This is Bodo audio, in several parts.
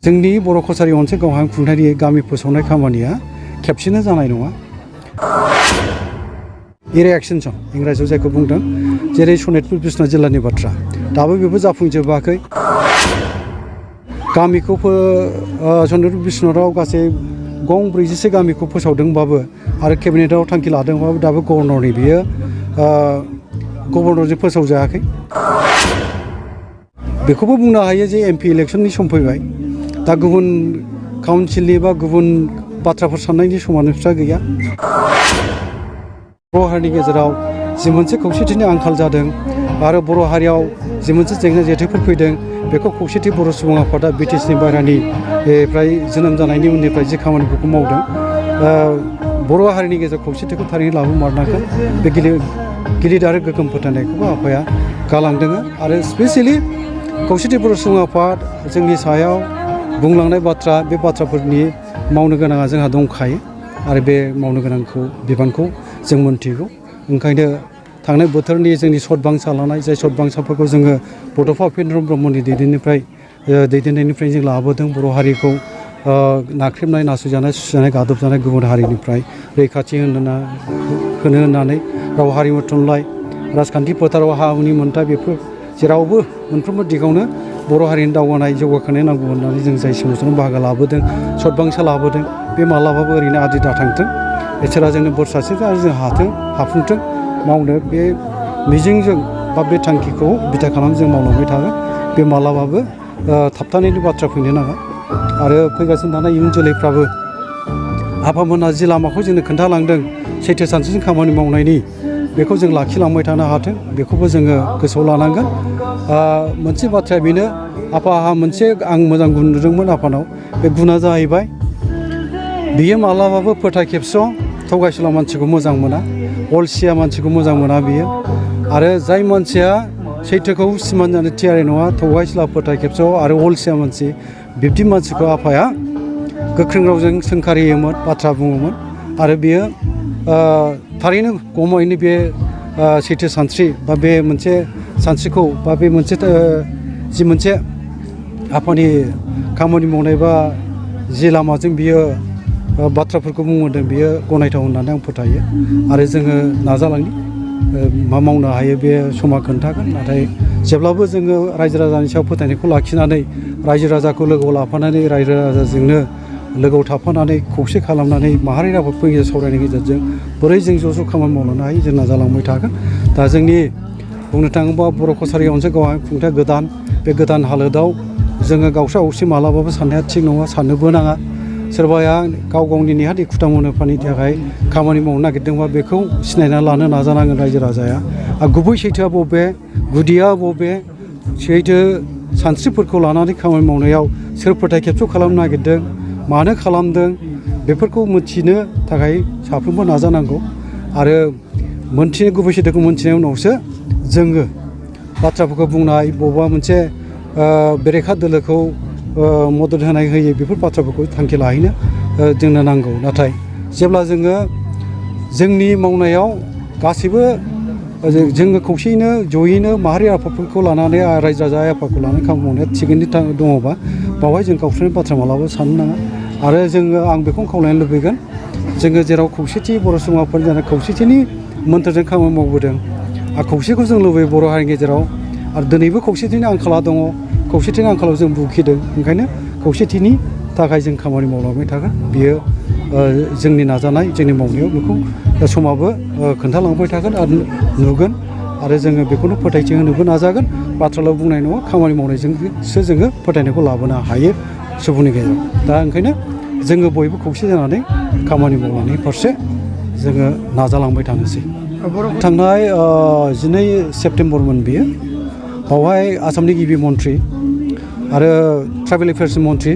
जोंनि बर' कसारि अनसाय गावहां खुंथायनि गामि फोसावनाय खामानिया खेबसेनो जानाय नङा। इरेक्शनसन इंराजियाव जायखौ बुंदों जेरै सनितपुर बिश्वनाथ जिल्लानि बाथ्रा दाबो बेबो जाफुंजोबाखै। गामिखौ सनितपुर बिश्वनाथाव गासै गं 40 गामिखौ फोसावदोंबाबो आरो केबिनेटआव थांखि लादोंबाबो दाबो गभर्नरनि बियो गभर्नरजों फोसावजायाखै। बेखौबो बुंनो हायो जे एमपि इलेक्शननि सम फैबाय दा गुबुन काउन्सिलनि बा गुबुन बाथ्राफोर साननायनि समानोफ्रा गैया। बर' हारिनि गेजेराव जि मोनसे खौसेथिनि आंखाल जादों आरो बर' हारियाव जि मोनसे जेंना जेथोफोर फैदों बेखौ खौसेथि बर' सुबुं आफादा बिटिसिनि बायह्रानिफ्राय जोनोम जानायनि उननिफ्राय जि खामानिफोरखौ मावदों बर' हारिनि गेजेराव खौसेथिखौ थारैनो लाबोमारनांगोन। बे गिलिर आरो गोग्गोम फोथायनायखौबो आफाया गालांदों आरो स्पेसियेलि खौसेथि बर' सुबुं आफाद जोंनि सायाव बुंलांनाय बाथ्रा बे बाथ्राफोरनि मावनो गोनाङा जोंहा दंखायो आरो बे मावनो गोनांखौ बिबानखौ जों मोनथिगौ। ओंखायनो थांनाय बोथोरनि जोंनि सतबांसा लानाय जाय सतबांसाफोरखौ जोङो बड'फा उपेन्द्र ब्रह्मनि दैदेननायनिफ्राय जों लाबोदों। बर' हारिखौ नाख्रेबनाय नासयजानाय सुजानाय गादबजानाय गुबुन हारिनिफ्राय रैखाथि होनो होननानै राव हारिमु थुनलाइ राजखान्थि फोथाराव हा हुनि मोन्थाय बेफोर जेरावबो मोनफ्रोमबो दिगावनो बर' हारिनि दावगानाय जौगाखांनाय नांगौ होननानै जों जाय सोमावसाराव बाहागो लाबोदों सतबांसा लाबोदों बे मालाबाबो ओरैनो आद्रि दाथांथों। इसोरा जोंनो बोर सारस्रिथों आरो जों हाफुंथों मावनो बे मिजिंजों बा बे थांखिखौ बिथा खालामनानै जों मावलांबाय थागोन। बे मालाबाबो थाबथानायनि बाथ्रा फैनो नाङा आरो फैगासिनो थानाय इयुन जोलैफ्राबो आफामोनहा जि लामाखौ जोंनो खोन्थालांदों सैथो सानस्रिजों खामानि मावनायनि बेखौ जों लाखिलांबाय थानो हाथों बेखौबो जोङो गोसोआव लानांगोन। मोनसे बाथ्राया बेनो आफाहा मोनसे आं मोजां गुन नुदोंमोन आफानाव बे गुना जाहैबाय बियो मालाबाबो फोथाय खेबस' थगायसुला मानसिखौ मोजां मोना अलसिया मानसिखौ मोजां मोना बियो आरो जाय मानसिया सैथोखौ सिमान जानो थियारि नङा थगायसुला फोथाय खेबस' आरो अलसिया मानसि बिब्दि मानसिखौ आफाया गोख्रों रावजों सोंखारियोमोन बाथ्रा बुङोमोन आरो बियो थारैनो गमायैनो बे सैथो सानस्रि बा बे मोनसे सानस्रिखौ बा बे मोनसे जि मोनसे आफानि खामानि मावनाय बा जि लामाजों बियो बाथ्राफोरखौ बुंहरदों बियो गनायथाव होननानै आं फोथायो आरो जोङो नाजालांनि मा मावनो हायो बे समा खोन्थागोन। नाथाय जेब्लाबो जोङो रायजो राजानि सायाव फोथायनायखौ लाखिनानै रायजो राजाखौ लोगोआव लाफानानै रायजो राजाजोंनो लोगोआव थाफानानै खौसे खालामनानै माहारि आफादफोरनि सावरायनायनि गेजेरजों बोरै जों ज' ज' खामानि मावलांनो हायो जों नाजालांबाय थागोन। दा जोंनि बुंनो थाङोबा बर' कसारि अनसाय गावहां खुंथाया गोदान बे गोदान हालोदाव जोङो गावस्रा गावस्रि मालाबाबो साननाया थिग नङा साननोबो नाङा। सोरबाया गाव गावनि नेहाद एखुथा मुलाम्फानि थाखाय खामानि मावनो नागिरदोंबा बेखौ सिनायना लानो नाजानांगोन रायजो राजाया। गुबै सैथोआ बबे गुदिया बबे सैथो सानस्रिफोरखौ लानानै खामानि मावनायाव सोर फोथाय खेबस' खालामनो नागिरदों मानो खालामदों बेफोरखौ मिथिनो थाखाय साफ्रोमबो नाजानांगौ आरो गुबै सैथोखौ मोनथिनायनि उनावसो जोङो बाथ्राफोरखौ बुंनाय बबेबा मोनसे बेरेखा दोलोखौ मदद होनाय होयै बेफोर बाथ्राफोरखौ थांखि लाहैनो जोंनो नांगौ। नाथाय जेब्ला जोङो जोंनि मावनायाव गासैबो जोङो खौसेयैनो जयैनो माहारि आफादफोरखौ लानानै रायजो राजा आफादखौ लानानै खामानि मावनाया थिगैनो दङबा बावहाय जों गावस्रानि बाथ्रा मालाबाबो साननो नाङा आरो जोङो आं बेखौनो खावलायनो लुबैगोन जोङो जेराव खौसेथि बर' सुबुंफोरनि जानाय खौसेथिनि मोन्थोरजों खामानि मावबोदों आरो खौसेखौ जों लुबैयो बर' हारिनि गेजेराव आरो दिनैबो खौसेथिनि आंखाला दङ खौसेथिनि आंखालाव जों भुगिदों ओंखायनो खौसेथिनि थाखाय जों खामानि मावलांबाय थागोन। बियो जोंनि नाजानाय जोंनि मावनायाव बेखौ समाबो खोन्थालांबाय थागोन आरो नुगोन आरो जोङो बेखौनो फोथायथि होनोबो नाजागोन। बाथ्राल' बुंनाय नङा खामानि मावनायजोंसो जोङो फोथायनायखौ लाबोनो हायो सुबुंनि गेजेराव। दा ओंखायनो जोङो बयबो खौसे जानानै खामानि मावनायनि फारसे जोङो नाजालांबाय थानोसै। थांनाय 12 सेप्तेम्बरमोन बियो बावहाय आसामनि गिबि मन्थ्रि आरो ट्राइबेल एफेयार्सनि मन्थ्रि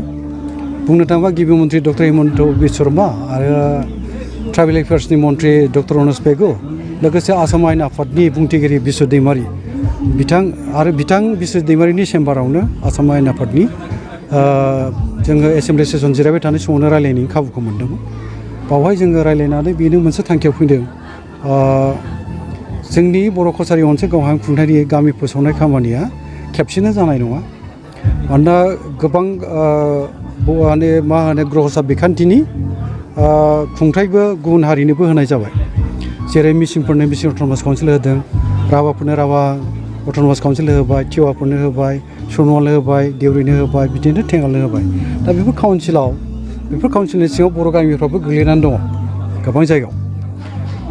बुंनो थाङोबा गिबि मन्थ्रि डक्टर हिमन्त बिश्व शर्मा आरो ट्राइबेल एफेयार्सनि मन्थ्रि डक्टर अनुज पेगु लोगोसे आसाम आयेन आफादनि बुंथिगिरि बिश्व दैमारि बिथां बिश्व दैमारिनि चेम्बारावनो आसाम आयेन आफादनि जोङो एसेमब्लि सेसन जिरायबाय थानाय समावनो रायलायनायनि खाबुखौ मोन्दोंमोन। बावहाय जोङो रायलायनानै बेनो मोनसे थांखियाव फैदों जोंनि बर' कसारि अनसाय गावहां खुंथायनि गामि फोसावनाय खामानिया खेबसेनो जानाय नङा। मानोना गोबां मा होनो ग्रहसा बिखान्थिनि खुंथायबो गुबुन हारिनोबो होनाय जाबाय जेरै मिसिंफोरनो मिसिं अट'नमास काउन्सिल होदों राभाफोरनो राभा अट'नमास काउन्सिल होबाय टिवाफोरनो होबाय सनवालनो होबाय देउरिनो होबाय बिदिनो टेङालनो होबाय दा बेफोर काउन्सिलनि सिङाव बर' गामिफ्राबो गोग्लैनानै दङ गोबां जायगायाव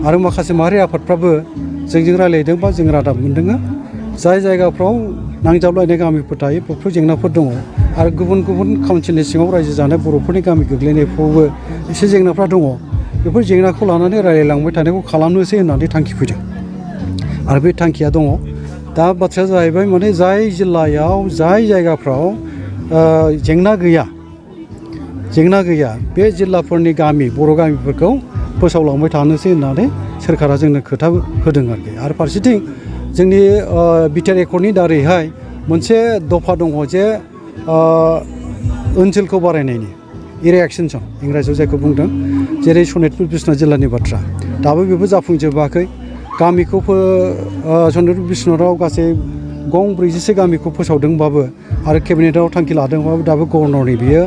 आरो माखासे माहारि आफादफ्राबो जोंजों रायलायदों बा जों रादाब मोनदों जाय जायगाफ्राव नांजाबलायनाय गामिफोर थायो बेफोर जेंनाफोर दङ आरो गुबुन गुबुन काउन्सिलनि सिङाव रायजो जानाय बर'फोरनि गामि गोग्लैनायफ्रावबो एसे जेंनाफ्रा दङ बेफोर जेंनाखौ लानानै रायलायलांबाय थानायखौ खालामनोसै होननानै थांखि फैदों आरो बे थांखिया दङ दा बाथ्राया जाहैबाय माने जाय जिल्लायाव जाय जायगाफ्राव जेंना गैया बे जिल्लाफोरनि गामि बर' गामिफोरखौ फोसावलांबाय थानोसै होननानै सोरखारा जोंनो खोथा होदों आरो फारसेथिं जोंनि बिटिआर एकर्डनि दारैहाय मोनसे दफा दङ जे ओनसोलखौ बारायनायनि एरिया एक्सटेनसन इंराजियाव जायखौ बुंदों जेरै सनितपुर बिश्वनाथ जिल्लानि बाथ्रा दाबो बेबो जाफुंजोबाखै गामिखौ सनितपुर बिश्वनाथाव गासै 46 गामिखौ फोसावदोंबाबो आरो केबिनेटआव थांखि लादोंबाबो दाबो गभर्नरनि बियो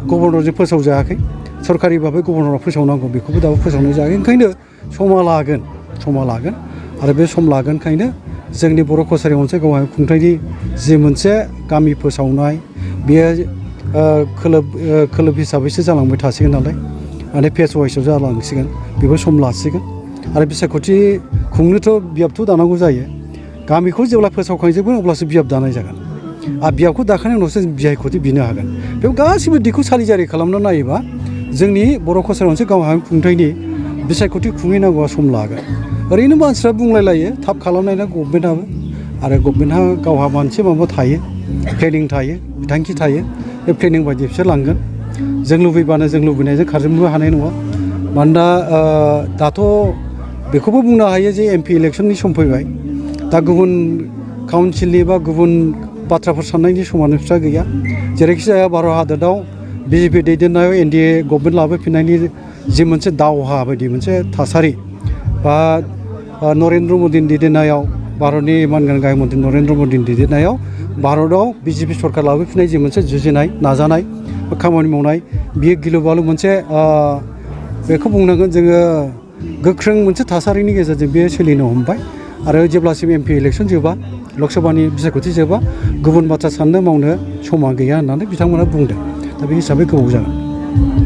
गभर्नरजों फोसावजायाखै सरकारि भाबै गभर्नरा फोसावनांगौ बेखौबो दाबो फोसावनाय जायाखै ओंखायनो समा लागोन आरो बे सम लागोनखायनो जोंनि बर' कसारि अनसाय गावहाय खुंथायनि जि मोनसे गामि फोसावनाय बेयो खोलोब हिसाबैसो जालांबाय थासिगोन नालाय माने फेस वाइसआव जालांसिगोन बेबो सम लासिगोन आरो बिसायख'थि खुंनोथ' बियाबथ' दानांगौ जायो गामिखौ जेब्ला फोसावखांजोबगोन अब्लासो बियाब दानाय जागोन आरो बियाबखौ दाखांनायनि उनावसो बिसायख'थि बिनो हागोन बेयाव गासिबो दिगखौ सालिजारि खालामना नायोबा जोंनि बर' कसारि अनसाय गावहाय खुंथायनि बिसायख'थि खुंहैनांगौआ सम लागोन ओरैनो मानसिफ्रा बुंलायलायो थाब खालामनायना गभर्नमेन्टआबो आरो गभर्नमेन्टहा गावहा मोनसे माबा थायो प्लेनिं थायो बिथांखि थायो बे प्लेनिं बायदि बिसोर लांगोन जों लुबैबानो जों लुबैनायजों खारजोबनोबो हानाय नङा मानोना दाथ' बेखौबो बुंनो हायो जे एमपि इलेक्सननि सम फैबाय दा गुबुन काउन्सिलनि बा गुबुन बाथ्राफोर साननायनि समानोफ्रा गैया जेरैखि जाया भारत हादराव बिजेपि दैदेननायाव एनडिए गभर्नमेन्ट लाबोफिननायनि जि मोनसे दावहा बायदि मोनसे थासारि बा नरेन्द्र मदिनि दैदेननायाव भारतनि मानगोनां गाहाय मन्थ्रि नरेन्द्र मदिनि दैदेननायाव भारताव बिजेपि सरकार लाबोफिननाय जि मोनसे जुजिनाय नाजानाय बा खामानि मावनाय बियो गिलु बालु मोनसे बेखौ बुंनांगोन जोङो गोख्रों मोनसे थासारिनि गेजेरजों बे सोलिनो हमबाय आरो जेब्लासिम एमपि इलेक्सन जोबा लकसभानि बिसायख'थि जोबा गुबुन बाथ्रा साननो मावनो समा गैया होननानै बिथांमोना बुंदों दा बे हिसाबै गोबाव जागोन